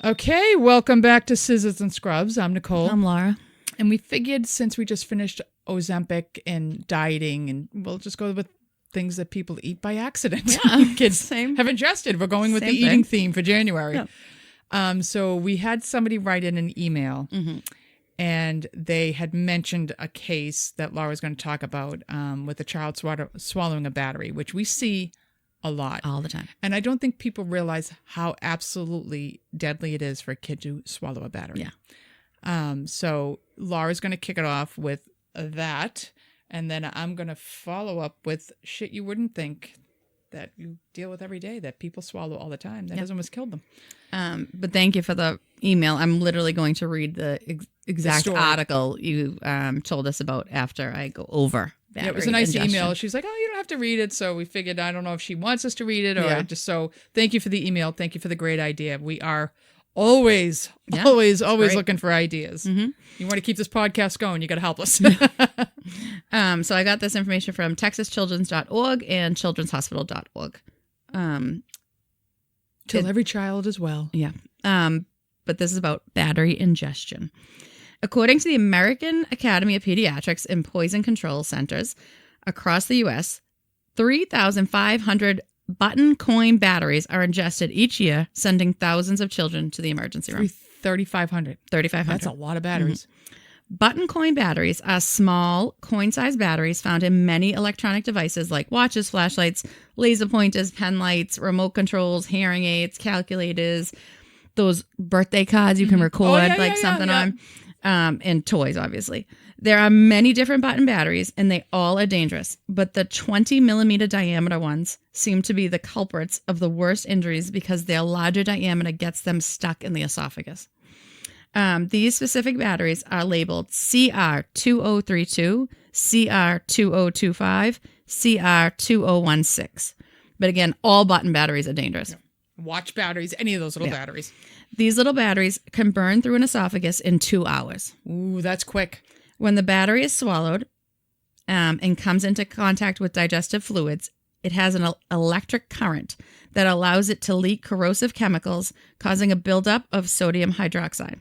Okay, welcome back to Scissors and Scrubs. I'm Nicole. I'm Laura. And we figured since we just finished Ozempic and dieting, and we'll just go with things that people eat by accident. Yeah, Kids have ingested. We're going with the eating theme for January. Yeah. So we had somebody write in an email, and they had mentioned a case that Laura's going to talk about with a child swallowing a battery, which we see a lot. All the time. And I don't think people realize how absolutely deadly it is for a kid to swallow a battery. Yeah. So Laura's going to kick it off with that. And then I'm going to follow up with shit you wouldn't think that you deal with every day that people swallow all the time. That has almost killed them. But thank you for the email. I'm literally going to read the exact article you told us about after I go over battery it was a nice ingestion. email. She's like, oh, you don't have to read it. So we figured, I don't know if she wants us to read it or just so. Thank you for the email. Thank you for the great idea. We are always looking for ideas. You want to keep this podcast going, you got to help us. So I got this information from texaschildrens.org and childrenshospital.org. Till every child as well. Yeah. But this is about battery ingestion. According to the American Academy of Pediatrics and Poison Control Centers across the U.S., 3,500 button coin batteries are ingested each year, sending thousands of children to the emergency room. 3,500. 3,500. That's a lot of batteries. Button coin batteries are small coin-sized batteries found in many electronic devices like watches, flashlights, laser pointers, pen lights, remote controls, hearing aids, calculators, those birthday cards you can record something on, and toys, obviously. There are many different button batteries, and they all are dangerous, but the 20-millimeter diameter ones seem to be the culprits of the worst injuries because their larger diameter gets them stuck in the esophagus. These specific batteries are labeled CR2032, CR2025, CR2016. But again, all button batteries are dangerous. Watch batteries, any of those little batteries. These little batteries can burn through an esophagus in 2 hours. Ooh, that's quick. When the battery is swallowed and comes into contact with digestive fluids, it has an electric current that allows it to leak corrosive chemicals, causing a buildup of sodium hydroxide.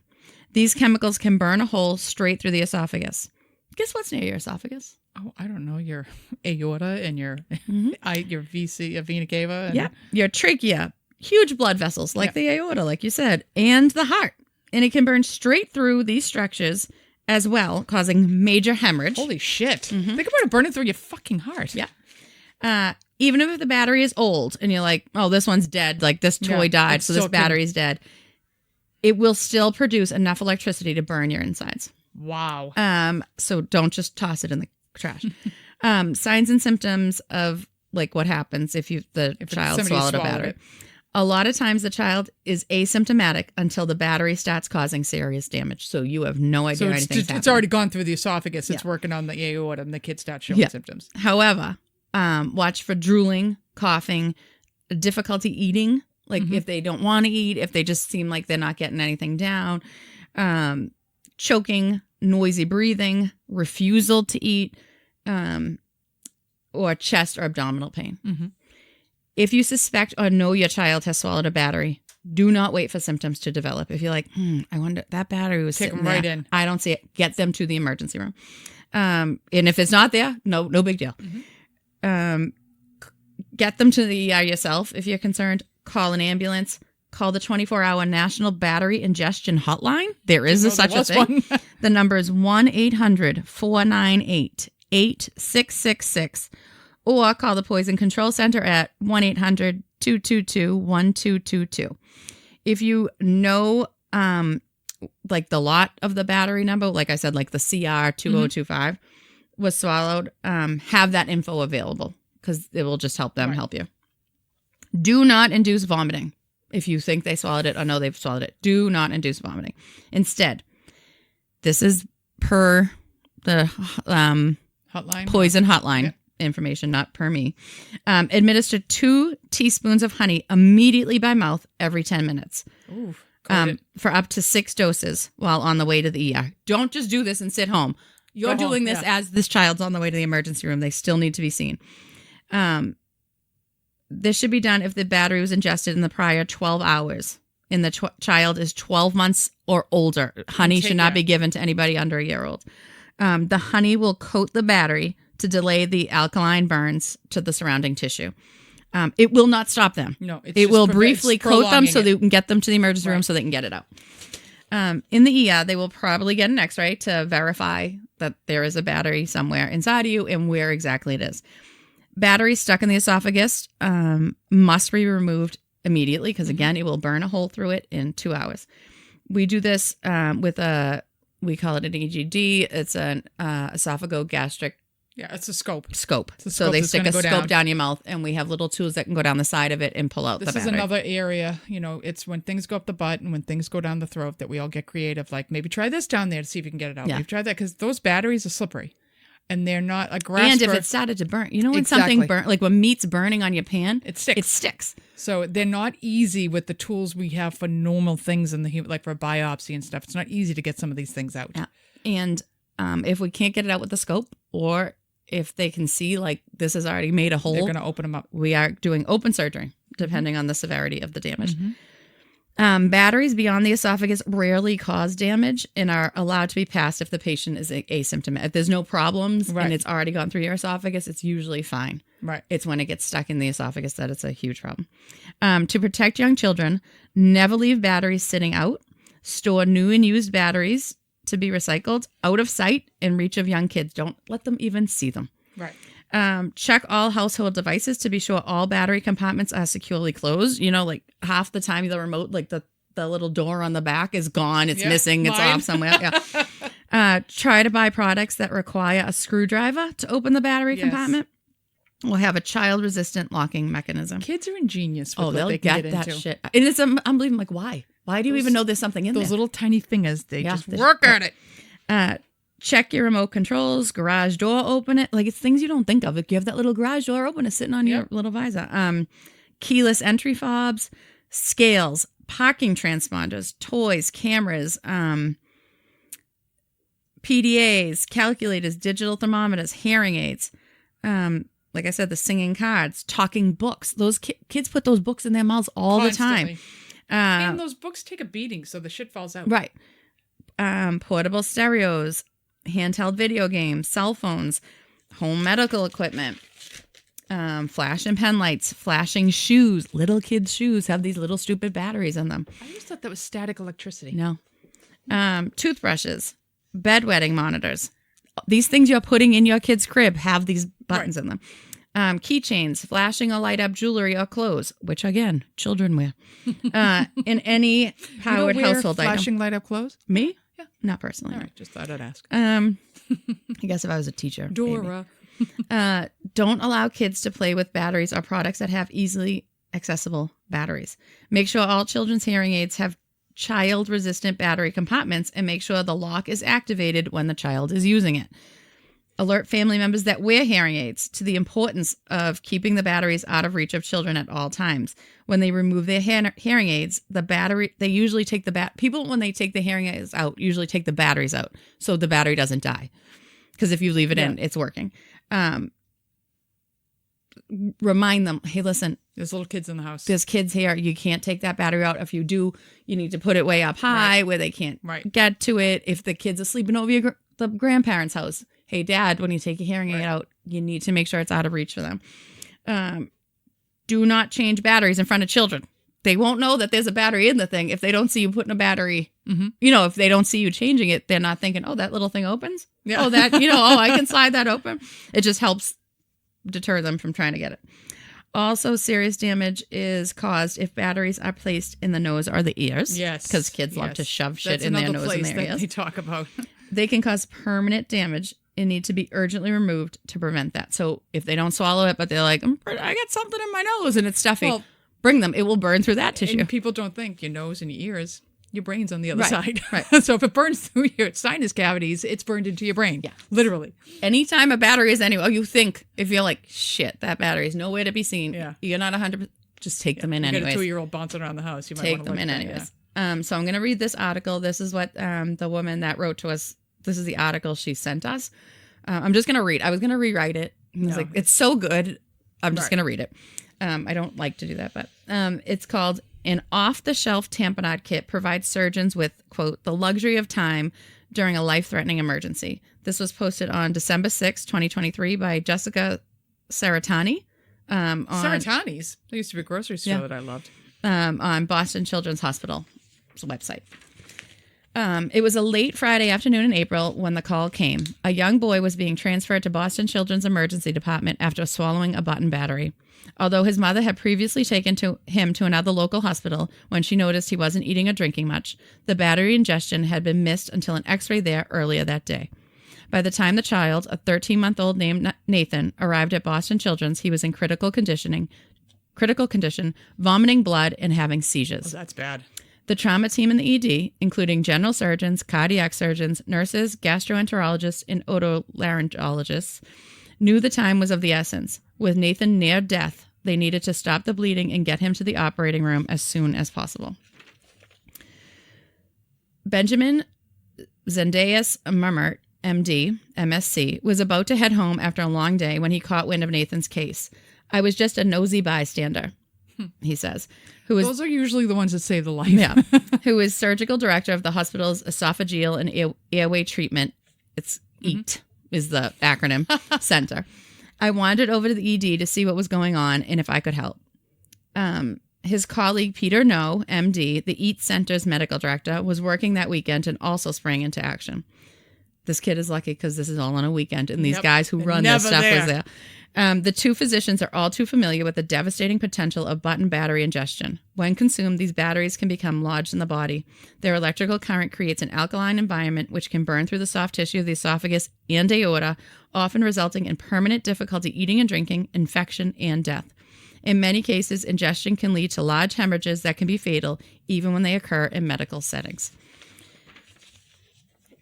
These chemicals can burn a hole straight through the esophagus. Guess what's near your esophagus? Oh, I don't know. Your aorta and your vena cava. And... Yeah, your trachea, huge blood vessels like the aorta, like you said, and the heart. And it can burn straight through these structures as well, causing major hemorrhage. Holy shit. Think about it burning through your fucking heart. Yeah. Even if the battery is old and you're like, oh, this one's dead, like this toy died, so this battery's dead, it will still produce enough electricity to burn your insides. Wow. So don't just toss it in the trash. Signs and symptoms of like what happens if the child swallowed a battery. A lot of times the child is asymptomatic until the battery starts causing serious damage. So you have no idea anything's happening. It's already gone through the esophagus. It's working on the aorta and the kid starts showing symptoms. However, watch for drooling, coughing, difficulty eating. Like if they don't want to eat, if they just seem like they're not getting anything down, choking, noisy breathing, refusal to eat, or chest or abdominal pain. If you suspect or know your child has swallowed a battery, do not wait for symptoms to develop. If you're like, I wonder, that battery was sitting right in. I don't see it. Get them to the emergency room. And if it's not there, no big deal. Get them to the ER yourself if you're concerned. Call an ambulance. Call the 24-hour National Battery Ingestion Hotline. There is such a thing. The number is 1-800-498-8666. Or call the Poison Control Center at 1-800-222-1222. If you know, like the lot of the battery number, like I said, like the CR2025 was swallowed, have that info available because it will just help them help you. Do not induce vomiting. If you think they swallowed it or know they've swallowed it, do not induce vomiting. Instead, this is per the hotline, poison hotline information, not per me. Administer 2 teaspoons of honey immediately by mouth every 10 minutes. Ooh, for up to 6 doses while on the way to the ER. Don't just do this and sit home. You're doing this as this child's on the way to the emergency room. They still need to be seen. This should be done if the battery was ingested in the prior 12 hours and the child is 12 months or older. Honey should not be given to anybody under a year old. The honey will coat the battery to delay the alkaline burns to the surrounding tissue. It will not stop them. No, it will briefly coat them so they can get them to the emergency room so they can get it out. In the ER, they will probably get an x-ray to verify that there is a battery somewhere inside of you and where exactly it is. Batteries stuck in the esophagus must be removed immediately because, again, it will burn a hole through it in 2 hours. We do this with we call it an EGD. It's an esophagogastric. Yeah, it's a scope. So they stick a scope down your mouth, and we have little tools that can go down the side of it and pull out the battery. This is another area, it's when things go up the butt and when things go down the throat that we all get creative. Like, maybe try this down there to see if you can get it out. Yeah. Maybe try that, because those batteries are slippery. And they're not a grasper. And if it started to burn, when something burn, like when meat's burning on your pan, it sticks. So they're not easy with the tools we have for normal things in the like for biopsy and stuff. It's not easy to get some of these things out. Yeah. And if we can't get it out with the scope, or if they can see like this has already made a hole, they're going to open them up. We are doing open surgery, depending on the severity of the damage. Batteries beyond the esophagus rarely cause damage and are allowed to be passed if the patient is asymptomatic. If there's no problems and it's already gone through your esophagus, it's usually fine. Right. It's when it gets stuck in the esophagus that it's a huge problem. To protect young children, never leave batteries sitting out. Store new and used batteries to be recycled out of sight and reach of young kids. Don't let them even see them. Right. Check all household devices to be sure all battery compartments are securely closed. Like half the time the remote, like the little door on the back is gone. It's missing. It's off somewhere. Yeah. Try to buy products that require a screwdriver to open the battery compartment. We'll have a child-resistant locking mechanism. Kids are ingenious with they'll what they can get get that shit. And it's unbelievable. Like, why? Why do you even know there's something in there? Those little tiny fingers, they just work at it. Check your remote controls, garage door opener. Like, it's things you don't think of. If you have that little garage door opener sitting on your little visor. Keyless entry fobs, scales, parking transponders, toys, cameras, PDAs, calculators, digital thermometers, hearing aids. Like I said, the singing cards, talking books. Those kids put those books in their mouths all Constantly. the time. And those books take a beating, so the shit falls out. Right. Portable stereos, handheld video games, cell phones, home medical equipment, flash and pen lights, flashing shoes. Little kids' shoes have these little stupid batteries in them. I always thought that was static electricity. No. Toothbrushes, bedwetting monitors. These things you're putting in your kid's crib have these buttons in them. Keychains, flashing or light up jewelry or clothes, which again, children wear. In any powered household item. Flashing light up clothes? Me? Yeah. Not personally. All right, just thought I'd ask. I guess if I was a teacher. Dora. Don't allow kids to play with batteries or products that have easily accessible batteries. Make sure all children's hearing aids have child-resistant battery compartments and make sure the lock is activated when the child is using it. Alert family members that wear hearing aids to the importance of keeping the batteries out of reach of children at all times. When they remove their hearing aids, they usually take people, when they take the hearing aids out, usually take the batteries out so the battery doesn't die. Because if you leave it in, it's working. Remind them, hey, listen. There's little kids in the house. There's kids here. You can't take that battery out. If you do, you need to put it way up high where they can't get to it. If the kids are sleeping over the grandparents' house, hey, Dad, when you take your hearing aid out, you need to make sure it's out of reach for them. Do not change batteries in front of children. They won't know that there's a battery in the thing if they don't see you putting a battery. If they don't see you changing it, they're not thinking, oh, that little thing opens. Yeah. Oh, that, I can slide that open. It just helps deter them from trying to get it. Also, serious damage is caused if batteries are placed in the nose or the ears. Yes. Because kids love to shove shit in their nose and their ears. They talk about. They can cause permanent damage and need to be urgently removed to prevent that. So if they don't swallow it, but they're like, I got something in my nose and it's stuffy, bring them. It will burn through that tissue. And people don't think your nose and your ears, your brain's on the other side. Right. So if it burns through your sinus cavities, it's burned into your brain. Yeah. Literally. Anytime a battery is anywhere, you think, if you're like, shit, that battery is nowhere to be seen. Yeah. You're not 100%. Just take them in anyways. You got a 2-year-old bouncing around the house. You might take them in anyways. So I'm going to read this article. This is what the woman that wrote to us, this is the article she sent us. I'm just going to read. I was going to rewrite it. I was like, it's so good. I'm just going to read it. I don't like to do that, but it's called An off-the-shelf tamponade kit provides surgeons with, quote, the luxury of time during a life-threatening emergency. This was posted on December 6, 2023 by Jessica Saratani. Saratani's? There used to be a grocery store that I loved. On Boston Children's Hospital's website. It was a late Friday afternoon in April when the call came. A young boy was being transferred to Boston Children's Emergency Department after swallowing a button battery. Although his mother had previously taken him to another local hospital when she noticed he wasn't eating or drinking much, the battery ingestion had been missed until an x-ray there earlier that day. By the time the child, a 13-month-old named Nathan, arrived at Boston Children's, he was in critical condition, vomiting blood, and having seizures. Oh, that's bad. The trauma team in the ED, including general surgeons, cardiac surgeons, nurses, gastroenterologists, and otolaryngologists, knew the time was of the essence. With Nathan near death, they needed to stop the bleeding and get him to the operating room as soon as possible. Benjamin Zendejas Murmert, MD, MSc, was about to head home after a long day when he caught wind of Nathan's case. I was just a nosy bystander, he says. Those are usually the ones that save the life. Yeah. Who is surgical director of the hospital's esophageal and airway treatment. It's EAT is the acronym center. I wandered over to the ED to see what was going on and if I could help. His colleague, Peter No, MD, the EAT Center's medical director, was working that weekend and also sprang into action. This kid is lucky because this is all on a weekend, and these guys who run this stuff was there. The two physicians are all too familiar with the devastating potential of button battery ingestion. When consumed, these batteries can become lodged in the body. Their electrical current creates an alkaline environment which can burn through the soft tissue of the esophagus and aorta, often resulting in permanent difficulty eating and drinking, infection, and death. In many cases, ingestion can lead to large hemorrhages that can be fatal, even when they occur in medical settings.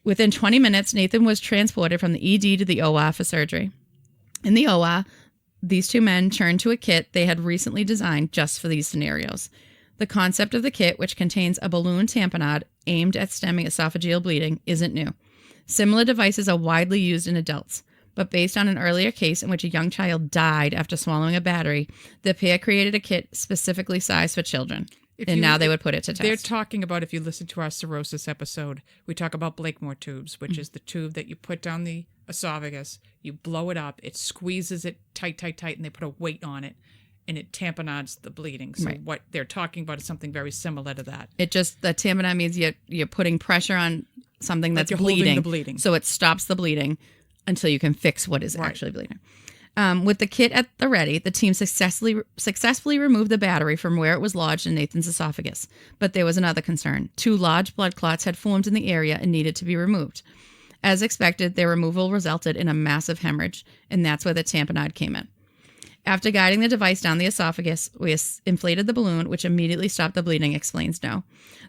Within 20 minutes, Nathan was transported from the ED to the OR for surgery. In the OR, these two men turned to a kit they had recently designed just for these scenarios. The concept of the kit, which contains a balloon tamponade aimed at stemming esophageal bleeding, isn't new. Similar devices are widely used in adults, but based on an earlier case in which a young child died after swallowing a battery, the pair created a kit specifically sized for children. Now they would put it to test. They're talking about, if you listen to our cirrhosis episode, we talk about Blakemore tubes, which is the tube that you put down the esophagus, you blow it up, it squeezes it tight, and they put a weight on it, and it tamponades the bleeding. So what they're talking about is something very similar to that. The tamponade means you're putting pressure on something that's bleeding. The bleeding. So it stops the bleeding until you can fix what is actually bleeding. With the kit at the ready, the team successfully removed the battery from where it was lodged in Nathan's esophagus. But there was another concern. 2 large blood clots had formed in the area and needed to be removed. As expected, their removal resulted in a massive hemorrhage, and that's where the tamponade came in. After guiding the device down the esophagus, we inflated the balloon, which immediately stopped the bleeding, explains No.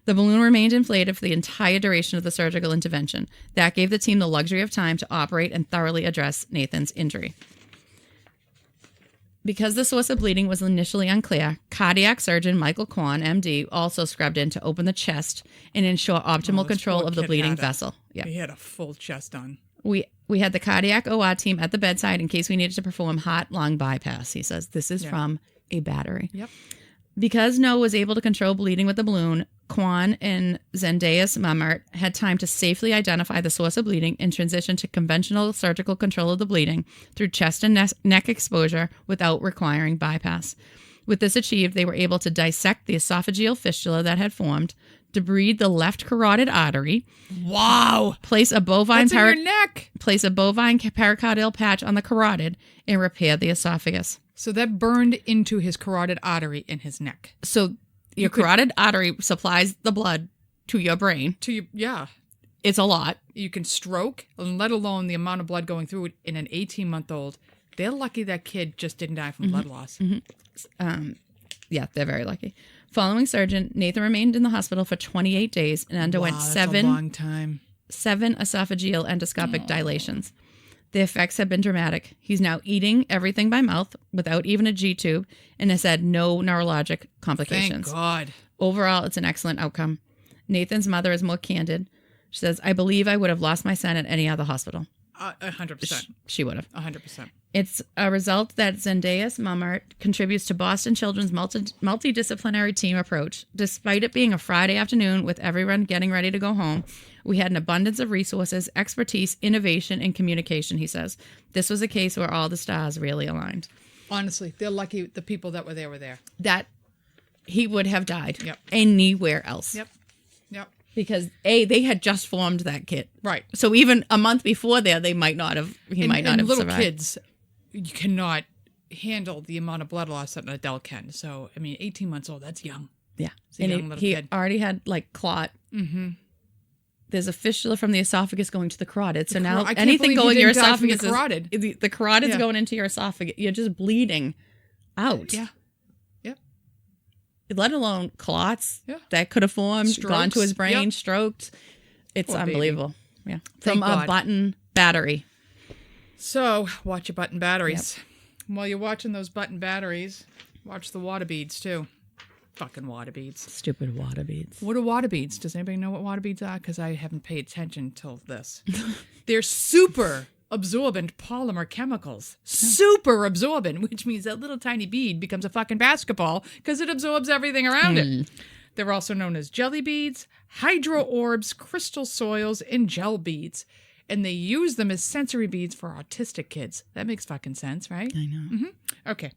The balloon remained inflated for the entire duration of the surgical intervention. That gave the team the luxury of time to operate and thoroughly address Nathan's injury. Because the source of bleeding was initially unclear, cardiac surgeon Michael Kwan, MD, also scrubbed in to open the chest and ensure optimal control of the bleeding vessel. Yeah. He had a full chest on. We had the cardiac OR team at the bedside in case we needed to perform heart-lung bypass, he says. This is from a battery. Yep. Because No was able to control bleeding with the balloon, Kwan and Zendejas Murmert had time to safely identify the source of bleeding and transition to conventional surgical control of the bleeding through chest and neck exposure without requiring bypass. With this achieved, they were able to dissect the esophageal fistula that had formed, debride the left carotid artery. Wow! Place a bovine neck. Place a bovine pericardial patch on the carotid and repair the esophagus. So that burned into his carotid artery in his neck. So your carotid artery supplies the blood to your brain. It's a lot. You can stroke, and let alone the amount of blood going through it in an 18-month-old. They're lucky that kid just didn't die from blood loss. Yeah, they're very lucky. Following surgery, Nathan remained in the hospital for 28 days and underwent that's a long time. 7 esophageal endoscopic dilations. The effects have been dramatic. He's now eating everything by mouth without even a G-tube and has had no neurologic complications. Thank God. Overall, it's an excellent outcome. Nathan's mother is more candid. She says, I believe I would have lost my son at any other hospital. 100%. She would have. 100%. It's a result that Zendaya's Mummert contributes to Boston Children's multidisciplinary team approach. Despite it being a Friday afternoon with everyone getting ready to go home, we had an abundance of resources, expertise, innovation, and communication, he says. This was a case where all the stars really aligned. Honestly, they're lucky the people that were there. That he would have died Yep. anywhere else. Yep. Because they had just formed that kit. Right. So even a month before there, they might not have, might not have little survived. Kids, you cannot handle the amount of blood loss that an adult can. So, 18 months old, that's young. Yeah. It's a young little he kid. already had clot. Mm-hmm. There's a fistula from the esophagus going to the carotid. So now I can't anything believe going he in your didn't die from esophagus the carotid. the carotid's going into your esophagus. You're just bleeding out. Yeah. Yep. Let alone clots Yeah. that could have formed, gone to Strokes. his brain, Yep. stroked. It's Poor unbelievable. Yeah. Thank From a God. button battery. So, watch your button batteries. While you're watching those button batteries, watch the water beads, too. Fucking water beads. Stupid water beads. What are water beads? Does anybody know what water beads are? Because I haven't paid attention till this. They're super absorbent polymer chemicals. Super absorbent, which means that little tiny bead becomes a fucking basketball because it absorbs everything around it. They're also known as jelly beads, hydro orbs, crystal soils, and gel beads. And they use them as sensory beads for autistic kids. That makes fucking sense, right? I know. Mm-hmm. Okay.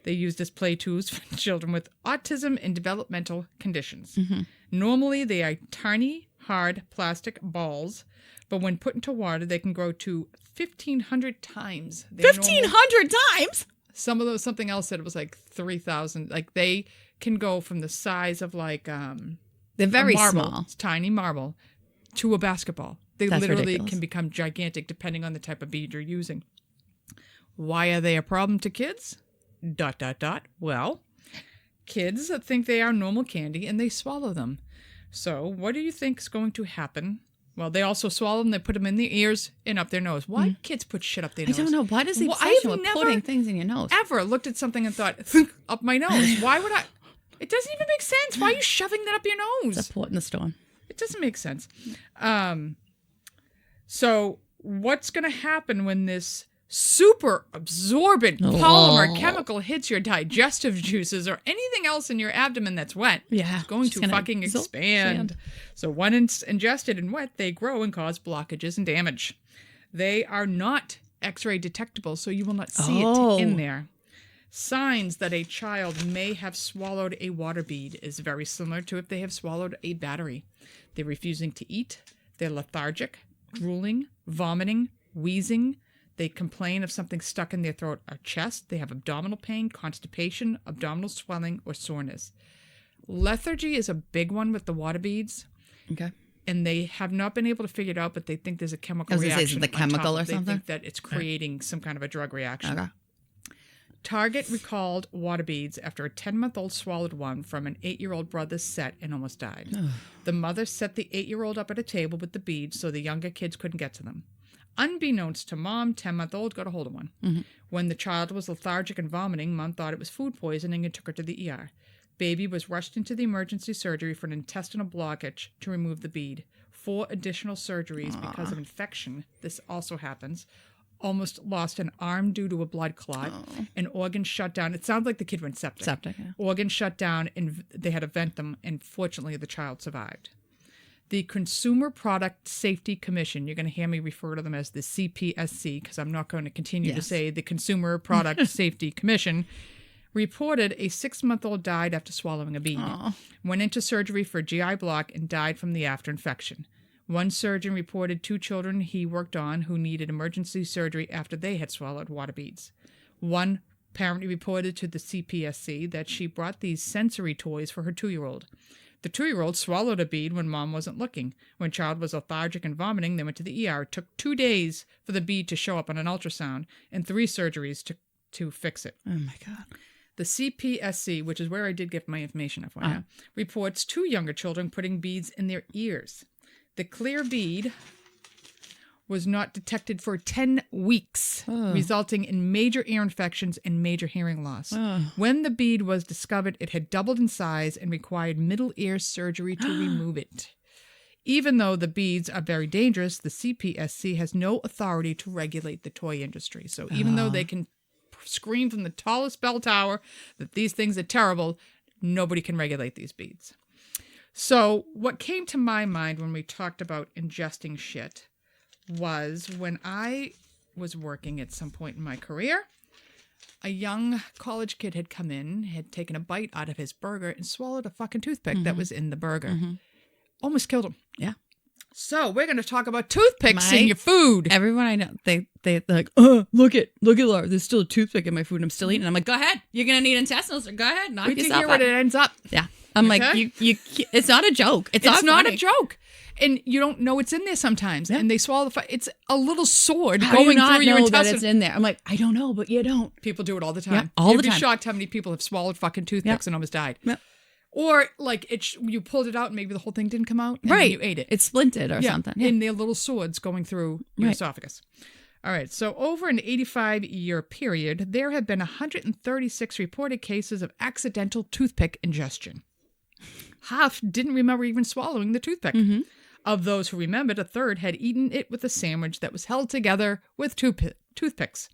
They used as play tools for children with autism and developmental conditions. Mm-hmm. Normally, they are tiny, hard plastic balls, but when put into water, they can grow to 1,500 times. 1,500 times? Something else said it was like 3,000. Like they can go from the size of like They're very marble, small. tiny marble, to a basketball. They That's literally ridiculous. can become gigantic depending on the type of bead you're using. Why are they a problem to kids? ... Well, kids think they are normal candy and they swallow them. So what do you think is going to happen? Well, they also swallow them. They put them in their ears and up their nose. Why do kids put shit up their nose? I don't know. What is the Well, obsession I've with never putting things in your nose? Ever looked at something and thought, "Think up my nose. Why would I? It doesn't even make sense. Why are you shoving that up your nose? It's a port in the storm. It doesn't make sense. So what's going to happen when this super absorbent polymer chemical hits your digestive juices or anything else in your abdomen that's wet? Yeah, It's going to fucking expand. So when it's ingested and wet, they grow and cause blockages and damage. They are not X-ray detectable, so you will not see it in there. Signs that a child may have swallowed a water bead is very similar to if they have swallowed a battery. They're refusing to eat. They're lethargic, drooling, vomiting, wheezing. They complain of something stuck in their throat or chest. They have abdominal pain, constipation, abdominal swelling, or soreness. Lethargy is a big one with the water beads. Okay. And they have not been able to figure it out, but they think there's a chemical reaction. Is it the chemical or something? They think that it's creating some kind of a drug reaction. Okay. Target recalled water beads after a 10-month-old swallowed one from an 8-year-old brother's set and almost died. The mother set the 8-year-old up at a table with the beads so the younger kids couldn't get to them. Unbeknownst to mom, 10-month-old got a hold of one. Mm-hmm. When the child was lethargic and vomiting, mom thought it was food poisoning and took her to the ER. Baby was rushed into the emergency surgery for an intestinal blockage to remove the bead. 4 additional surgeries because of infection. This also happens. Almost lost an arm due to a blood clot. An organ shut down. It sounds like the kid went septic. Yeah. Organ shut down, and they had to vent them, and fortunately the child survived. The Consumer Product Safety Commission, you're going to hear me refer to them as the CPSC, because I'm not going to continue to say the Consumer Product Safety Commission, reported a 6-month-old died after swallowing a bead. Went into surgery for GI block and died from the after infection. One surgeon reported 2 children he worked on who needed emergency surgery after they had swallowed water beads. One parent reported to the CPSC that she brought these sensory toys for her 2-year-old. The 2-year-old swallowed a bead when mom wasn't looking. When child was lethargic and vomiting, they went to the ER. It took 2 days for the bead to show up on an ultrasound and 3 surgeries to fix it. Oh, my God. The CPSC, which is where I did get my information, FYI, reports 2 younger children putting beads in their ears. The clear bead was not detected for 10 weeks, resulting in major ear infections and major hearing loss. When the bead was discovered, it had doubled in size and required middle ear surgery to remove it. Even though the beads are very dangerous, the CPSC has no authority to regulate the toy industry. So even though they can scream from the tallest bell tower that these things are terrible, nobody can regulate these beads. So what came to my mind when we talked about ingesting shit was when I was working at some point in my career, a young college kid had come in, had taken a bite out of his burger and swallowed a fucking toothpick that was in the burger. Almost killed him. Yeah. So we're going to talk about toothpicks in your food. Everyone I know, they're like, oh, look at Laura. There's still a toothpick in my food. And I'm still eating. I'm like, go ahead. You're going to need intestinals. Or go ahead. Knock Wait to yourself hear out. what it ends up. Yeah. I'm like, you. It's not a joke. It's not a joke. And you don't know it's in there sometimes. Yeah. And they swallow it's a little sword How going do you not through your know intestines. that it's in there? I'm like, I don't know, but you don't. People do it all the time. Yeah, all the time. You'd be shocked how many people have swallowed fucking toothpicks and almost died. Yeah. Or like you pulled it out and maybe the whole thing didn't come out and then you ate it. It's splinted or something. Yeah. And they're little swords going through your esophagus. All right. So over an 85-year period, there have been 136 reported cases of accidental toothpick ingestion. Half didn't remember even swallowing the toothpick. Of those who remembered, a third had eaten it with a sandwich that was held together with toothpicks.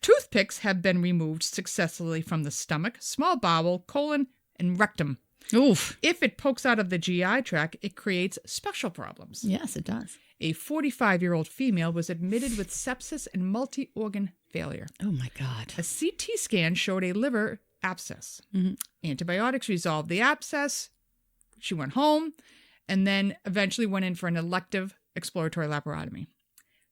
Toothpicks have been removed successfully from the stomach, small bowel, colon, and rectum. Oof. If it pokes out of the GI tract, it creates special problems. Yes, it does. A 45-year-old female was admitted with sepsis and multi-organ failure. Oh, my God. A CT scan showed a liver abscess. Antibiotics resolved the abscess. She went home and then eventually went in for an elective exploratory laparotomy.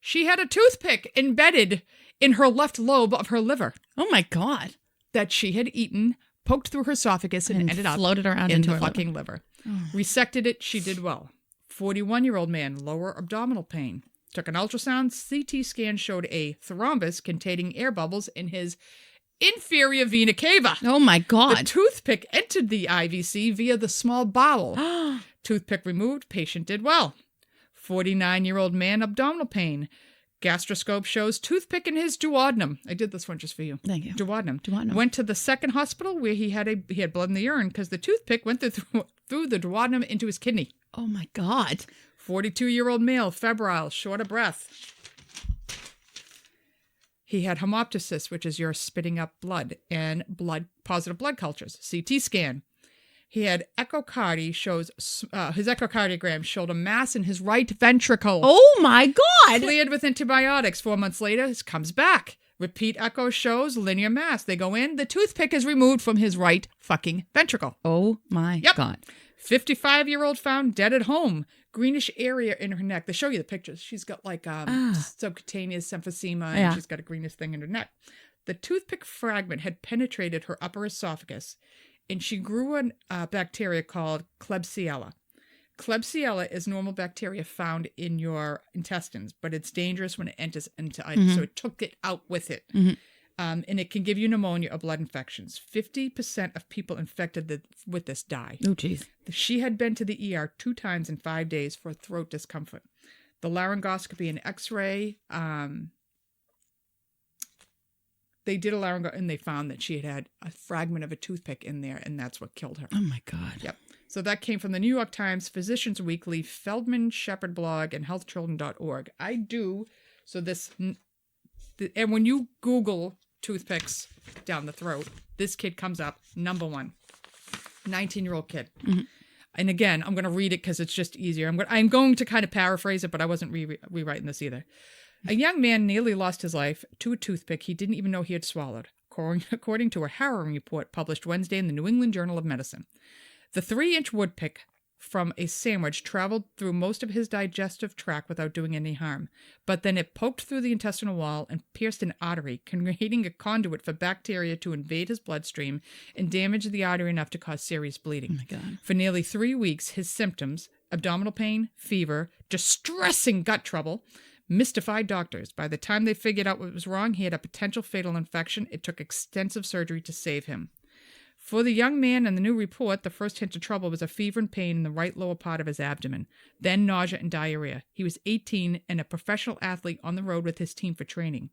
She had a toothpick embedded in her left lobe of her liver. Oh, my God. That she had eaten, poked through her esophagus, and ended up floated around in into the her fucking liver. Resected it, she did well. 41-year-old man, lower abdominal pain. Took an ultrasound. CT scan showed a thrombus containing air bubbles in his inferior vena cava. Oh, my God. The toothpick entered the IVC via the small bowel. Toothpick removed. Patient did well. 49-year-old man, abdominal pain. Gastroscope shows toothpick in his duodenum. I did this one just for you. Thank you. Duodenum. Went to the second hospital where he had blood in the urine because the toothpick went through the duodenum into his kidney. Oh, my God. 42-year-old male, febrile, short of breath. He had hemoptysis, which is your spitting up blood, and positive blood cultures. CT scan. He had echocardiogram his echocardiogram showed a mass in his right ventricle. Oh, my God. Cleared with antibiotics. 4 months later, it comes back. Repeat echo shows linear mass. They go in. The toothpick is removed from his right fucking ventricle. Oh, my God. 55-year-old found dead at home. Greenish area in her neck. They show you the pictures. She's got like subcutaneous emphysema and she's got a greenish thing in her neck. The toothpick fragment had penetrated her upper esophagus and she grew a bacteria called Klebsiella. Klebsiella is normal bacteria found in your intestines, but it's dangerous when it enters into items. So it took it out with it. And it can give you pneumonia or blood infections. 50% of people infected with this die. Oh, geez. She had been to the ER 2 times in 5 days for throat discomfort. The laryngoscopy and x-ray, they did a laryngoscopy and they found that she had a fragment of a toothpick in there, and that's what killed her. Oh, my God. Yep. So that came from the New York Times, Physicians Weekly, Feldman Shepherd blog, and healthchildren.org. And when you Google toothpicks down the throat, this kid comes up, number 1. 19-year-old kid. And again, I'm going to read it because it's just easier. I'm going to kind of paraphrase it, but I wasn't rewriting this either. A young man nearly lost his life to a toothpick he didn't even know he had swallowed, according to a harrowing report published Wednesday in the New England Journal of Medicine. The 3-inch woodpick from a sandwich traveled through most of his digestive tract without doing any harm, but then it poked through the intestinal wall and pierced an artery, creating a conduit for bacteria to invade his bloodstream and damage the artery enough to cause serious bleeding. Oh, my God. For nearly 3 weeks, his symptoms, abdominal pain, fever, distressing gut trouble, mystified doctors. By the time they figured out what was wrong, he had a potential fatal infection. It took extensive surgery to save him. For the young man in the new report, the first hint of trouble was a fever and pain in the right lower part of his abdomen, then nausea and diarrhea. He was 18 and a professional athlete on the road with his team for training.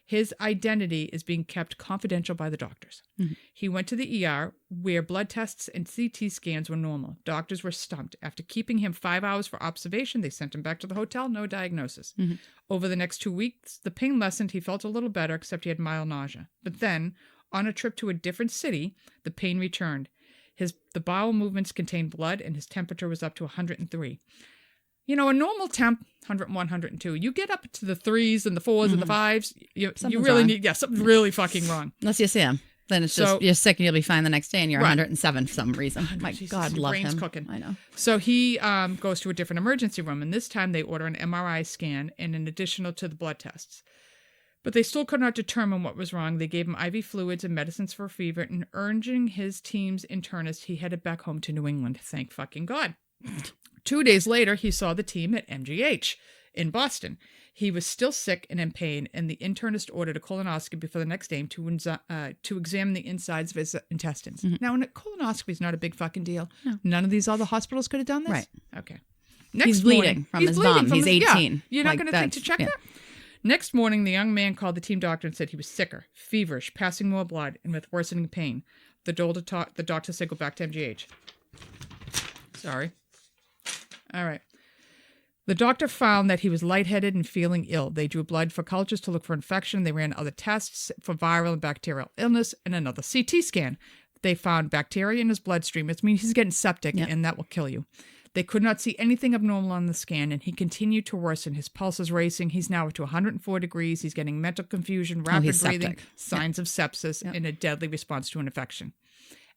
His identity is being kept confidential by the doctors. Mm-hmm. He went to the ER where blood tests and CT scans were normal. Doctors were stumped. After keeping him 5 hours for observation, they sent him back to the hotel. No diagnosis. Mm-hmm. Over the next 2 weeks, the pain lessened. He felt a little better, except he had mild nausea. But then, on a trip to a different city, the pain returned. The bowel movements contained blood, and his temperature was up to 103. A normal temp, 101, 102. You get up to the 3s and the 4s and the 5s, you really wrong. need, something's really fucking wrong. Unless you see him. Then it's just, you're sick and you'll be fine the next day and you're 107 for some reason. My Jesus, God, your love brain's him. cooking. I know. So he goes to a different emergency room, and this time they order an MRI scan and an additional to the blood tests. But they still could not determine what was wrong. They gave him IV fluids and medicines for a fever, and urging his team's internist, he headed back home to New England. Thank fucking God. 2 days later, he saw the team at MGH in Boston. He was still sick and in pain, and the internist ordered a colonoscopy for the next day to examine the insides of his intestines. Mm-hmm. Now, a colonoscopy is not a big fucking deal. No. None of these other hospitals could have done this? Right. Okay. He's bleeding from his bum. He's 18. Yeah. You're not going to think to check that? Next morning, the young man called the team doctor and said he was sicker, feverish, passing more blood, and with worsening pain. The doctor said go back to MGH. Sorry. All right. The doctor found that he was lightheaded and feeling ill. They drew blood for cultures to look for infection. They ran other tests for viral and bacterial illness and another CT scan. They found bacteria in his bloodstream. It means he's getting septic, and that will kill you. They could not see anything abnormal on the scan, and he continued to worsen. His pulse is racing. He's now up to 104 degrees. He's getting mental confusion, rapid breathing, signs of sepsis, and a deadly response to an infection.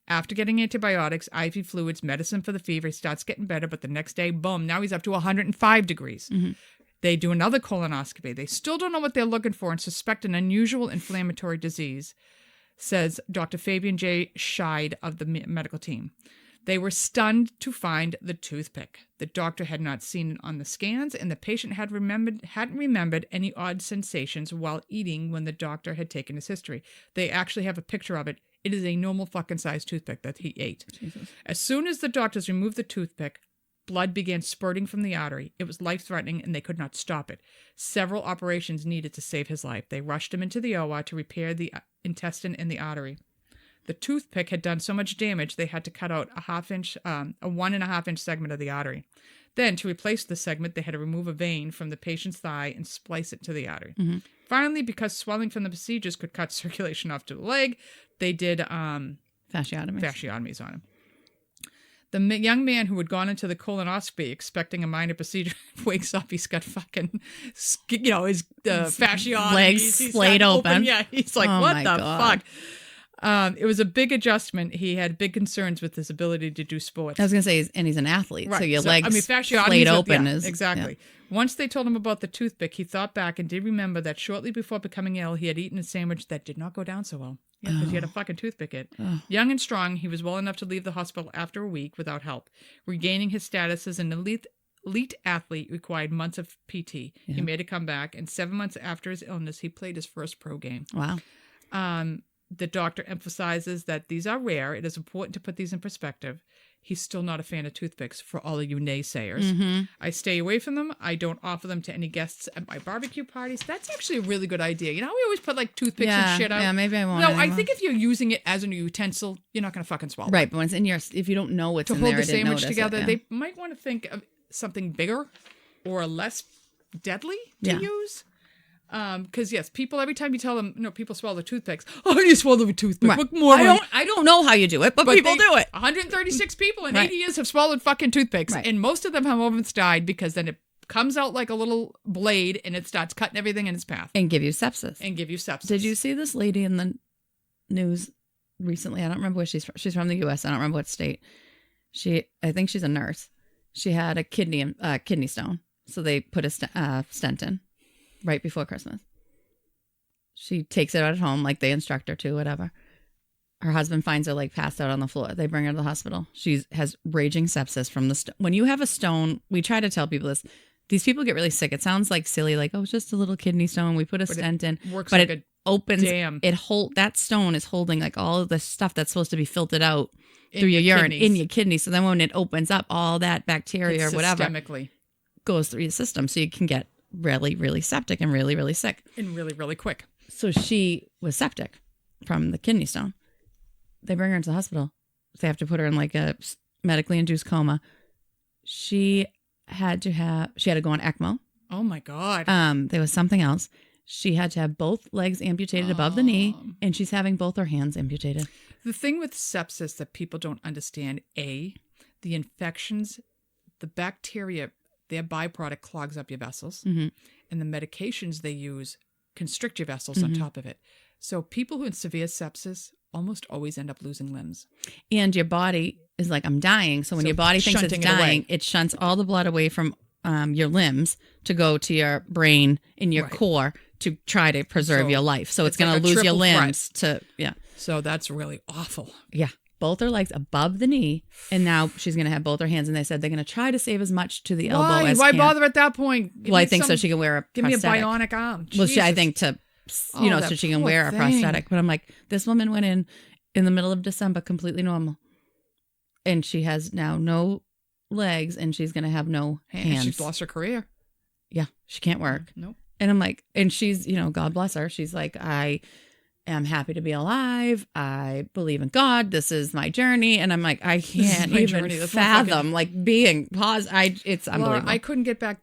After getting antibiotics, IV fluids, medicine for the fever, he starts getting better, but the next day, boom, now he's up to 105 degrees. Mm-hmm. They do another colonoscopy. They still don't know what they're looking for and suspect an unusual inflammatory disease, says Dr. Fabian J. Scheid of the medical team. They were stunned to find the toothpick. The doctor had not seen it on the scans, and the patient hadn't remembered any odd sensations while eating when the doctor had taken his history. They actually have a picture of it. It is a normal fucking size toothpick that he ate. Jesus. As soon as the doctors removed the toothpick, blood began spurting from the artery. It was life-threatening, and they could not stop it. Several operations needed to save his life. They rushed him into the OR to repair the intestine and the artery. The toothpick had done so much damage, they had to cut out a 1.5-inch segment of the artery. Then, to replace the segment, they had to remove a vein from the patient's thigh and splice it to the artery. Mm-hmm. Finally, because swelling from the procedures could cut circulation off to the leg, they did fasciotomies on him. The young man who had gone into the colonoscopy expecting a minor procedure wakes up. He's got fucking, his fasciotomies. Legs splayed open. Yeah, he's like, what the fuck? It was a big adjustment. He had big concerns with his ability to do sports. I was going to say, and he's an athlete, right. So your legs fasciotomies splayed open. Exactly. Yeah. Once they told him about the toothpick, he thought back and did remember that shortly before becoming ill, he had eaten a sandwich that did not go down so well. Yeah, because he had a fucking toothpick in. Young and strong, he was well enough to leave the hospital after a week without help. Regaining his status as an elite athlete required months of PT. Yeah. He made a comeback, and 7 months after his illness, he played his first pro game. Wow. The doctor emphasizes that these are rare. It is important to put these in perspective. He's still not a fan of toothpicks for all of you naysayers. Mm-hmm. I stay away from them. I don't offer them to any guests at my barbecue parties. That's actually a really good idea. You know how we always put like toothpicks and shit out? Yeah, maybe I won't. No, anymore. I think if you're using it as a utensil, you're not going to fucking swallow it. Right, but when it's in if you don't know what's to in hold there, the sandwich together, yeah. They might want to think of something bigger or less deadly to use. Because yes, people, every time you tell them, people swallow toothpicks. Oh, you swallow a toothpick. Right. What more? I don't know how you do it, but people do it. 136 people in 80 years have swallowed fucking toothpicks, and most of them have almost died because then it comes out like a little blade and it starts cutting everything in its path and give you sepsis. Did you see this lady in the news recently? I don't remember where she's from. She's from the U.S. I don't remember what state. I think she's a nurse. She had a kidney stone, so they put a stent in. Right before Christmas. She takes it out at home like they instruct her to, whatever. Her husband finds her like passed out on the floor. They bring her to the hospital. She has raging sepsis from the stone. When you have a stone, we try to tell people this. These people get really sick. It sounds like silly, like, oh, it's just a little kidney stone. We put a stent in. Works but like it opens. Dam. That stone is holding like all of the stuff that's supposed to be filtered out through your urine in your kidney. So then when it opens up, all that bacteria or whatever goes through your system. So you can get really, really septic and really, really sick. And really, really quick. So she was septic from the kidney stone. They bring her into the hospital. They have to put her in like a medically induced coma. She had to go on ECMO. Oh my God. There was something else. She had to have both legs amputated above the knee, and she's having both her hands amputated. The thing with sepsis that people don't understand, the infections, the bacteria, their byproduct clogs up your vessels, and the medications they use constrict your vessels on top of it. So people who have severe sepsis almost always end up losing limbs. And your body is like, I'm dying. So when your body thinks it's dying, it shunts all the blood away from your limbs to go to your brain and your core to try to preserve your life. So it's going to lose your limbs So that's really awful. Yeah. Both her legs above the knee, and now she's going to have both her hands. And they said they're going to try to save as much to the elbow as Why can. bother at that point? I think so she can wear a Give prosthetic. me a bionic arm. Well, I think so she can wear a prosthetic. But I'm like, this woman went in the middle of December completely normal. And she has now no legs, and she's going to have no hands. She's lost her career. Yeah, she can't work. Nope. And I'm like, and she's, God bless her. She's like, I am happy to be alive. I believe in God. This is my journey. And I'm like, I can't even fathom being paused. It's unbelievable. Laura, I couldn't get back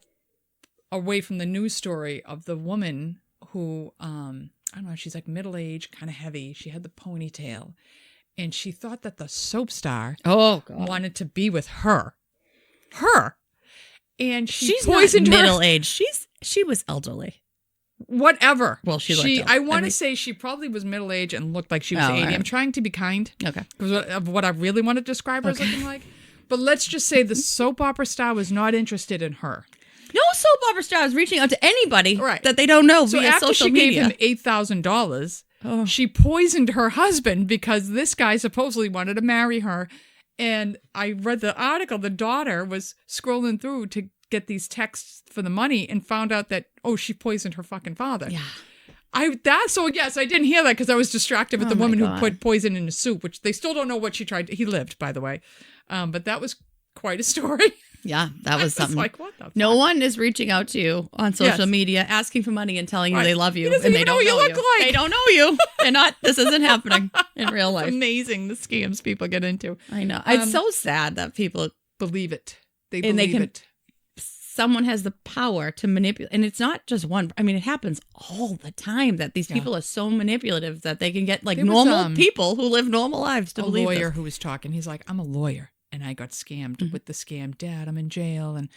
away from the news story of the woman who, I don't know, she's like middle-aged, kind of heavy. She had the ponytail. And she thought that the soap star wanted to be with her. And she's poisoned not middle-aged. She was elderly. Whatever. Well, she looked I want to say she probably was middle-aged and looked like she was 80. Right. I'm trying to be kind. Okay. Because of what I really want to describe her as looking like. But let's just say the soap opera star was not interested in her. No soap opera star is reaching out to anybody that they don't know via social media. So after she gave him $8,000, she poisoned her husband because this guy supposedly wanted to marry her. And I read the article. The daughter was scrolling through to get these texts for the money and found out that, she poisoned her fucking father. Yeah. Yes, I didn't hear that because I was distracted with the woman who put poison in his soup, which they still don't know what she tried. He lived, by the way. But that was quite a story. Yeah, that was something. Like, what the fuck? No one is reaching out to you on social media asking for money and telling you they love you, and they don't know you. They don't know you. They're not. This isn't happening in real life. It's amazing the scams people get into. I know. It's so sad that people believe it. They believe it. Someone has the power to manipulate, and it's not just one. I mean, it happens all the time that these people are so manipulative that they can get normal people who live normal lives to believe. A lawyer who was talking, he's like, "I'm a lawyer, and I got scammed with the scam. Dad, I'm in jail." And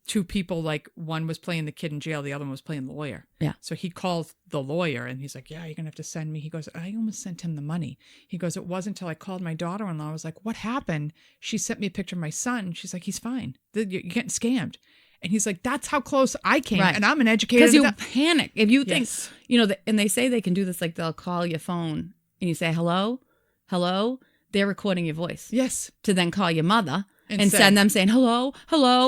two people, one was playing the kid in jail, the other one was playing the lawyer. Yeah. So he called the lawyer, and he's like, "Yeah, you're gonna have to send me." He goes, "I almost sent him the money." He goes, "It wasn't until I called my daughter-in-law. I was like, what happened?" She sent me a picture of my son. She's like, "He's fine. You're getting scammed." And he's like, "That's how close I came." Right. And I'm an educator. Because you panic. If you think, and they say they can do this, they'll call your phone and you say, hello, they're recording your voice. Yes. To then call your mother and send them saying, hello.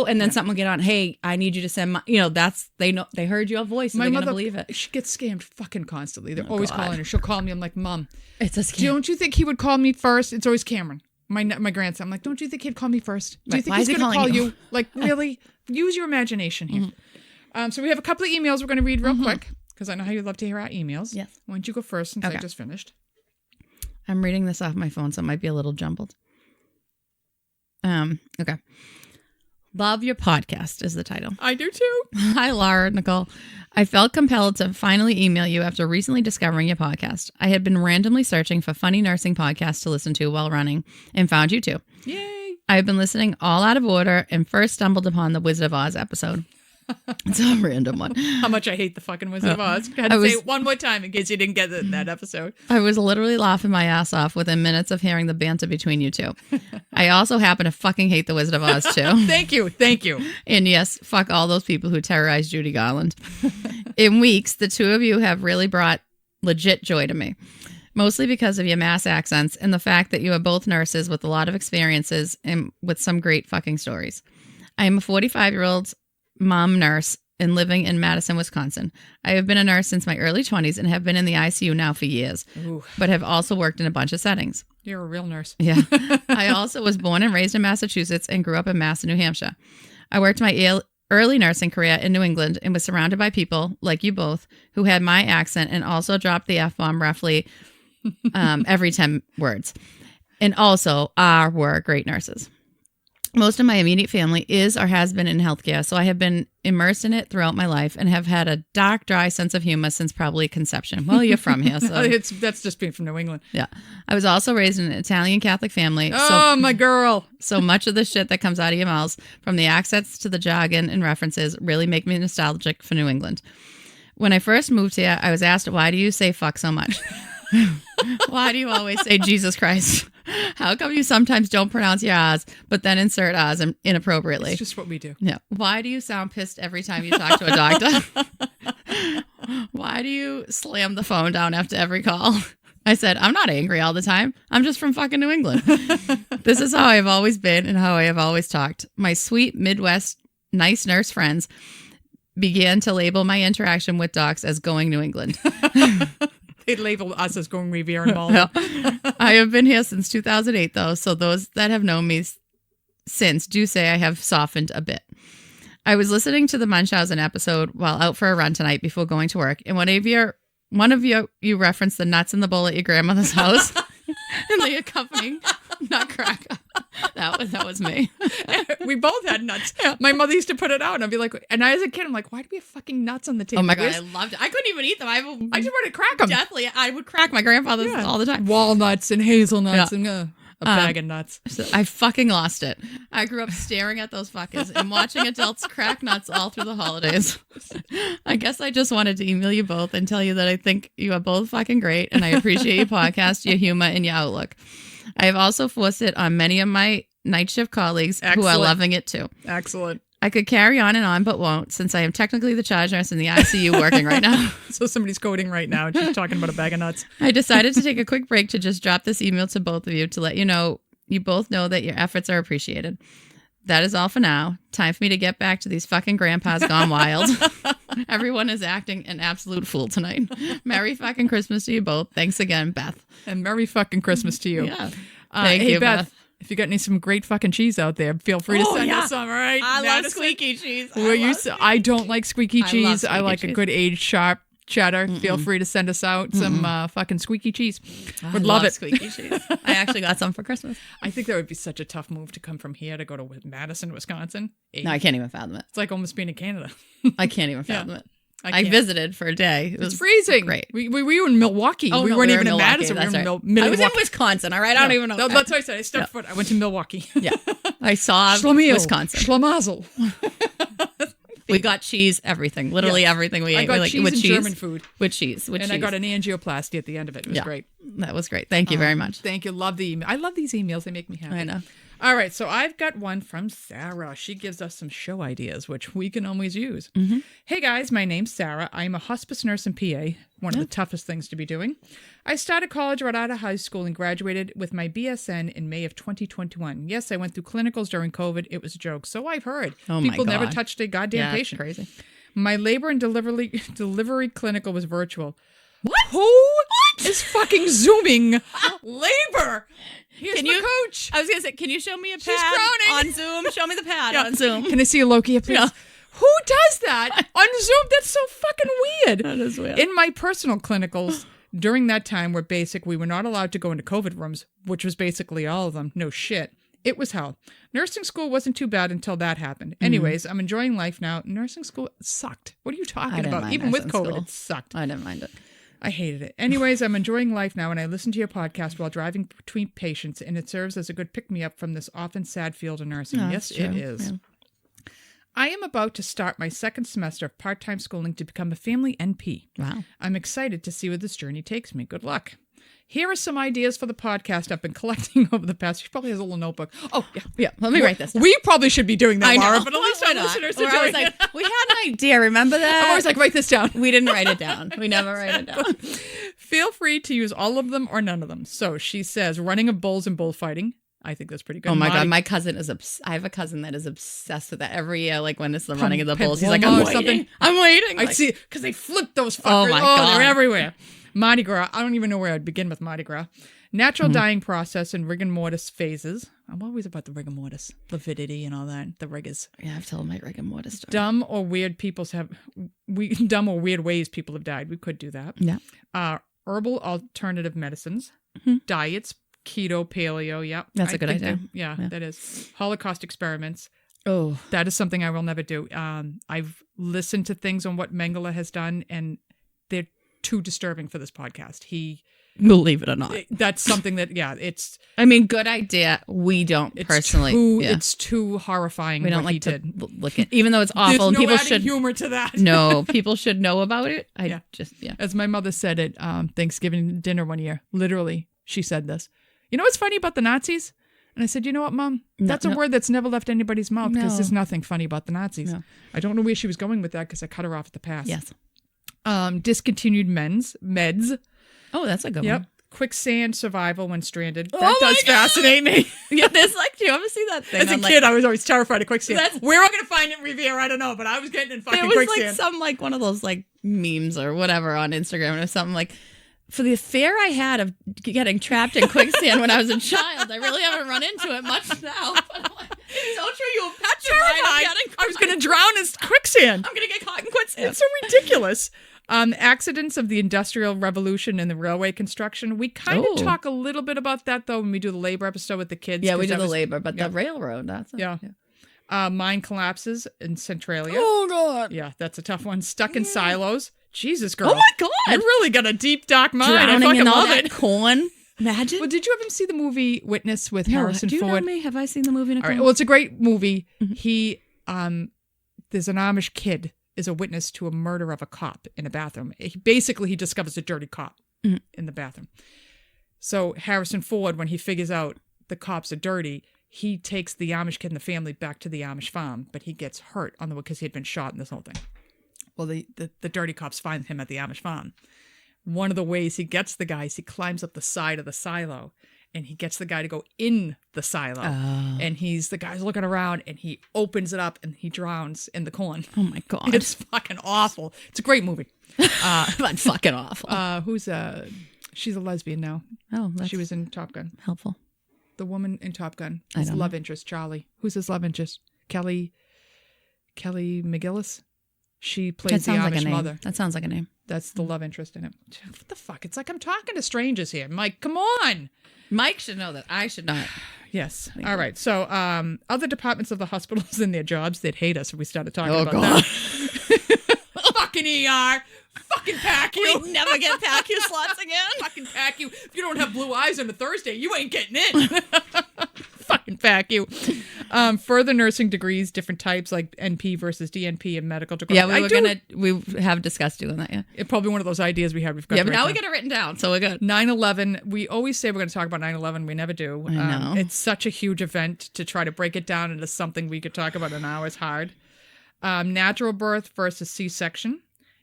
And then something will get on, hey, I need you to send they heard your voice. And they're going to believe it. She gets scammed fucking constantly. They're always calling her. She'll call me. I'm like, "Mom, it's a scam. Don't you think he would call me first?" It's always Cameron. My grandson. I'm like, "Don't you think he'd call me first? Do you think he's going to call you?" Really? Use your imagination here. Mm-hmm. So we have a couple of emails we're going to read real quick because I know how you love to hear our emails. Yes. Why don't you go first since I just finished? I'm reading this off my phone, so it might be a little jumbled. Okay. Love your podcast is the title. I do too. Hi, Laura and Nicole. I felt compelled to finally email you after recently discovering your podcast. I had been randomly searching for funny nursing podcasts to listen to while running and found you two. Yay. I've been listening all out of order and first stumbled upon the Wizard of Oz episode. It's a random one. How much I hate the fucking Wizard of Oz. I had to say it one more time in case you didn't get it in that episode. I was literally laughing my ass off within minutes of hearing the banter between you two. I also happen to fucking hate the Wizard of Oz too. Thank you. And yes, fuck all those people who terrorized Judy Garland. In weeks, the two of you have really brought legit joy to me. Mostly because of your Mass accents and the fact that you are both nurses with a lot of experiences and with some great fucking stories. I am a 45-year-old mom nurse and living in Madison, Wisconsin. I have been a nurse since my early 20s and have been in the ICU now for years, but have also worked in a bunch of settings. You're a real nurse. Yeah. I also was born and raised in Massachusetts and grew up in Mass and New Hampshire. I worked my early nursing career in New England and was surrounded by people, like you both, who had my accent and also dropped the F-bomb roughly every 10 words. And also were great nurses. Most of my immediate family is or has been in healthcare, so I have been immersed in it throughout my life and have had a dark, dry sense of humor since probably conception. Well, you're from here, so that's just being from New England. Yeah. I was also raised in an Italian Catholic family. Oh, my girl. So much of the shit that comes out of your mouths, from the accents to the jargon and references, really make me nostalgic for New England. When I first moved here, I was asked, why do you say fuck so much? Why do you always say Jesus Christ? How come you sometimes don't pronounce your R's, but then insert R's inappropriately? It's just what we do. Yeah. Why do you sound pissed every time you talk to a doctor? Why do you slam the phone down after every call? I said, I'm not angry all the time. I'm just from fucking New England. This is how I have always been and how I have always talked. My sweet Midwest nice nurse friends began to label my interaction with docs as going New England. They'd label us as going Revere and Ball. Yeah. I have been here since 2008, though, so those that have known me since do say I have softened a bit. I was listening to the Munchausen episode while out for a run tonight before going to work, and one of you referenced the nuts in the bowl at your grandmother's house and the accompanying nutcracker. That was me. We both had nuts. Yeah. My mother used to put it out, and I'd be like, and I as a kid, I'm like, why do we have fucking nuts on the table? Oh my God, I loved it. I couldn't even eat them. I just wanted to crack them. Definitely, I would crack my grandfather's all the time. Walnuts and hazelnuts and a bag of nuts. So I fucking lost it. I grew up staring at those fuckers and watching adults crack nuts all through the holidays. I guess I just wanted to email you both and tell you that I think you are both fucking great, and I appreciate your podcast, your humor, and your outlook. I have also forced it on many of my night shift colleagues who are loving it too. Excellent. I could carry on and on, but won't, since I am technically the charge nurse in the ICU working right now. So somebody's coding right now and she's talking about a bag of nuts. I decided to take a quick break to just drop this email to both of you to let you know you both know that your efforts are appreciated. That is all for now. Time for me to get back to these fucking grandpas gone wild. Everyone is acting an absolute fool tonight. Merry fucking Christmas to you both. Thanks again, Beth. And Merry fucking Christmas to you. Yeah. Thank you, Beth. If you got some great fucking cheese out there, feel free to send us some, all right? I love squeaky cheese. I don't like squeaky cheese. I like a good aged sharp cheddar. Feel free to send us out some fucking squeaky cheese. Would love it. Squeaky cheese. I actually got some for Christmas. I think that would be such a tough move to come from here to go to Madison, Wisconsin. No, I can't even fathom it. It's like almost being in Canada. I can't even fathom it. I visited for a day. It was freezing. Great. We were in Milwaukee. We weren't even in Madison. We were in Milwaukee. I was in Wisconsin, all right? I don't even know. No, that's what I said. I stepped foot. I went to Milwaukee. Yeah. I saw Wisconsin. Schlamazel. We got cheese, everything. Literally everything we ate. I got cheese and German food. With cheese. I got an angioplasty at the end of it. It was great. That was great. Thank you very much. Thank you. Love the email. I love these emails. They make me happy. I know. All right, so I've got one from Sarah. She gives us some show ideas, which we can always use. Hey guys, my name's Sarah. I'm a hospice nurse in PA, one of the toughest things to be doing. I started college right out of high school and graduated with my BSN in May of 2021. Yes, I went through clinicals during COVID. It was a joke. So I've heard. Oh People my God. never touched a goddamn patient. Crazy. My labor and delivery clinical was virtual. Who is fucking Zooming labor? Here's the coach. I was going to say, can you show me a pad crowning. on Zoom? Show me the pad on Zoom. Can I see a Lokia, please? Yeah. Who does that on Zoom? That's so fucking weird. That is weird. In my personal clinicals, during that time were basic. We were not allowed to go into COVID rooms, which was basically all of them. No shit. It was hell. Nursing school wasn't too bad until that happened. Anyways, I'm enjoying life now. Nursing school sucked. What are you talking about? Even with COVID, it sucked. I didn't mind it. I hated it. Anyways, I'm enjoying life now, and I listen to your podcast while driving between patients, and it serves as a good pick-me-up from this often sad field of nursing. Yes, it is. Yeah. I am about to start my second semester of part-time schooling to become a family NP. Wow. I'm excited to see where this journey takes me. Good luck. Here are some ideas for the podcast I've been collecting over the past. She probably has a little notebook. Oh, yeah. Let me write this down. We probably should be doing that, I know. Laura, but at least our listeners are doing it. We had an idea. Remember that? I'm always like, write this down. We didn't write it down. We never write it down. Feel free to use all of them or none of them. So she says, running of bulls and bullfighting. I think that's pretty good. Oh my God, my cousin is I have a cousin that is obsessed with that every year. Like when it's the running of the bulls, he's like, I'm waiting. I'm waiting. I see, because they flip those fuckers. Oh my God. They're everywhere. Mardi Gras. I don't even know where I'd begin with Mardi Gras. Natural dying process and rigor mortis phases. I'm always about the rigor mortis, lividity, and all that. The rigors. Yeah, I've told my rigor mortis story. Dumb or weird ways people have died. We could do that. Yeah. Herbal alternative medicines, diets, keto, paleo. Yep, that's a good idea. Yeah, that is. Holocaust experiments. Oh, that is something I will never do. I've listened to things on what Mengele has done, and they're too disturbing for this podcast. Believe it or not, that's something that it's. I mean, good idea. We don't personally. It's too horrifying. We don't what like he to did. look at, even though it's awful. There's no people adding should humor to that. No, people should know about it. As my mother said at Thanksgiving dinner one year, literally, she said this. You know what's funny about the Nazis? And I said, you know what, Mom? That's a word that's never left anybody's mouth because there's nothing funny about the Nazis. No. I don't know where she was going with that because I cut her off at the pass. Yes. Discontinued meds. Oh, that's a good one. Quicksand survival when stranded. That does fascinate me. Yeah, there's do you ever see that thing? As a kid, I was always terrified of quicksand. Where I'm going to find it in Riviera, I don't know, but I was getting in fucking quicksand. There was one of those memes or whatever on Instagram or something like, for the fear I had of getting trapped in quicksand when I was a child, I really haven't run into it much now. But I'm like, it's so true, you were petrified. I was going to drown in quicksand. I'm going to get caught in quicksand. It's so ridiculous. Accidents of the Industrial Revolution and the railway construction. We kind of talk a little bit about that, though, when we do the labor episode with the kids. Yeah, we do the labor, but the railroad, that's mine collapses in Centralia. Oh, God. Yeah, that's a tough one. Stuck in silos. Jesus, girl. Oh, my God. You really got a deep, dark mind. Drowning I fucking in all love that it. corn. Imagine. Well, did you ever see the movie Witness with Harrison Ford? Do you know me? Have I seen the movie, Nicole? All right. Well, it's a great movie. He, there's an Amish kid is a witness to a murder of a cop in a bathroom. He discovers a dirty cop in the bathroom. So Harrison Ford, when he figures out the cops are dirty, he takes the Amish kid and the family back to the Amish farm, but he gets hurt on the way because he had been shot in this whole thing. Well, the dirty cops find him at the Amish farm. One of the ways he gets the guy is he climbs up the side of the silo, and he gets the guy to go in the silo. Oh. And the guy's looking around, and he opens it up, and he drowns in the corn. Oh, my God. It's fucking awful. It's a great movie. But fucking awful. She's a lesbian now. Oh, she was in Top Gun. Helpful. The woman in Top Gun. His love interest, Charlie. Who's his love interest? Kelly McGillis. She plays the Amish mother. That sounds like a name. That's the love interest in it. What the fuck? It's like I'm talking to strangers here. Mike, come on. Mike should know that. I should not. Yes. All right. So other departments of the hospitals in their jobs, they'd hate us if we started talking about that. Fucking ER. Fucking pack you. We never get pack you slots again. Fucking pack you. If you don't have blue eyes on a Thursday, you ain't getting in. Fucking pack you. Further nursing degrees, different types like NP versus DNP and medical degrees. Yeah, we have discussed doing that. Yeah, it's probably one of those ideas we have. We've got. Yeah, but now we got it written down, so we're good. 9/11. We always say we're going to talk about 9/11. We never do. I know. It's such a huge event to try to break it down into something we could talk about in an hour is hard. Natural birth versus C-section.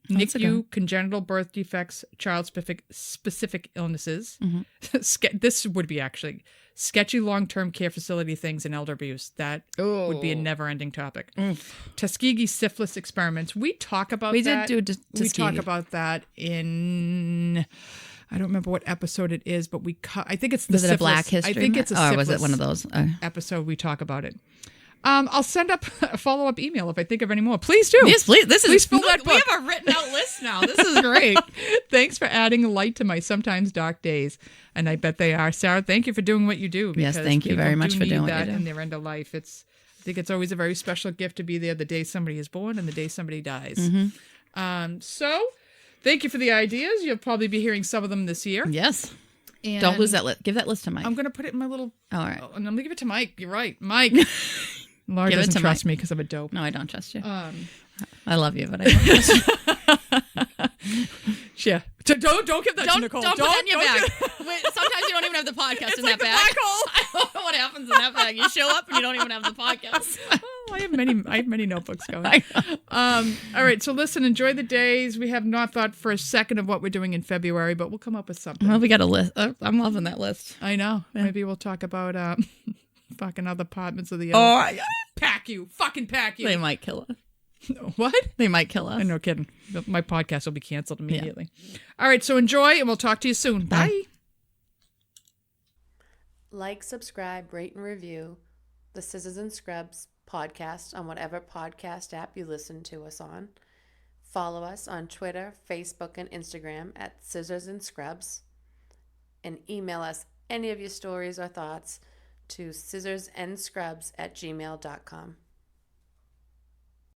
NICU, congenital birth defects, child-specific illnesses. Mm-hmm. This would be actually sketchy long-term care facility things and elder abuse. That would be a never-ending topic. Tuskegee syphilis experiments. We talk about that. We did do Tuskegee. We talk about that in... I don't remember what episode it is, but I think it's the was syphilis. It a Black History? I think it's a syphilis. Or was it one of those? Episode we talk about it. I'll send up a follow-up email if I think of any more. Please do. Yes, please. Please fill that book. We have a written out list now. This is great. Thanks for adding light to my sometimes dark days. And I bet they are. Sarah, thank you for doing what you do. Yes, thank you very much for doing what you do. In their end of life. I think it's always a very special gift to be there the day somebody is born and the day somebody dies. Mm-hmm. So thank you for the ideas. You'll probably be hearing some of them this year. Yes. And don't lose that list. Give that list to Mike. I'm going to put it in my little... all right. And I'm going to give it to Mike. You're right. Mike. Laura doesn't trust me because I'm a dope. No, I don't trust you. I love you, but I don't trust you. Yeah. Don't give that to Nicole. Don't put that in your bag. Sometimes you don't even have the podcast in that bag. Black hole. I don't know what happens in that bag. You show up and you don't even have the podcast. Oh, I have many notebooks going. All right. So listen, enjoy the days. We have not thought for a second of what we're doing in February, but we'll come up with something. Well, we got a list. I'm loving that list. I know. Yeah. Maybe we'll talk about fucking other departments of the pack you. Fucking pack you. They might kill us. What? They might kill us. No kidding. My podcast will be canceled immediately. Yeah. All right. So enjoy, and we'll talk to you soon. Bye. Like, subscribe, rate, and review the Scissors and Scrubs podcast on whatever podcast app you listen to us on. Follow us on Twitter, Facebook, and Instagram at Scissors and Scrubs. And email us any of your stories or thoughts to scissorsandscrubs@gmail.com.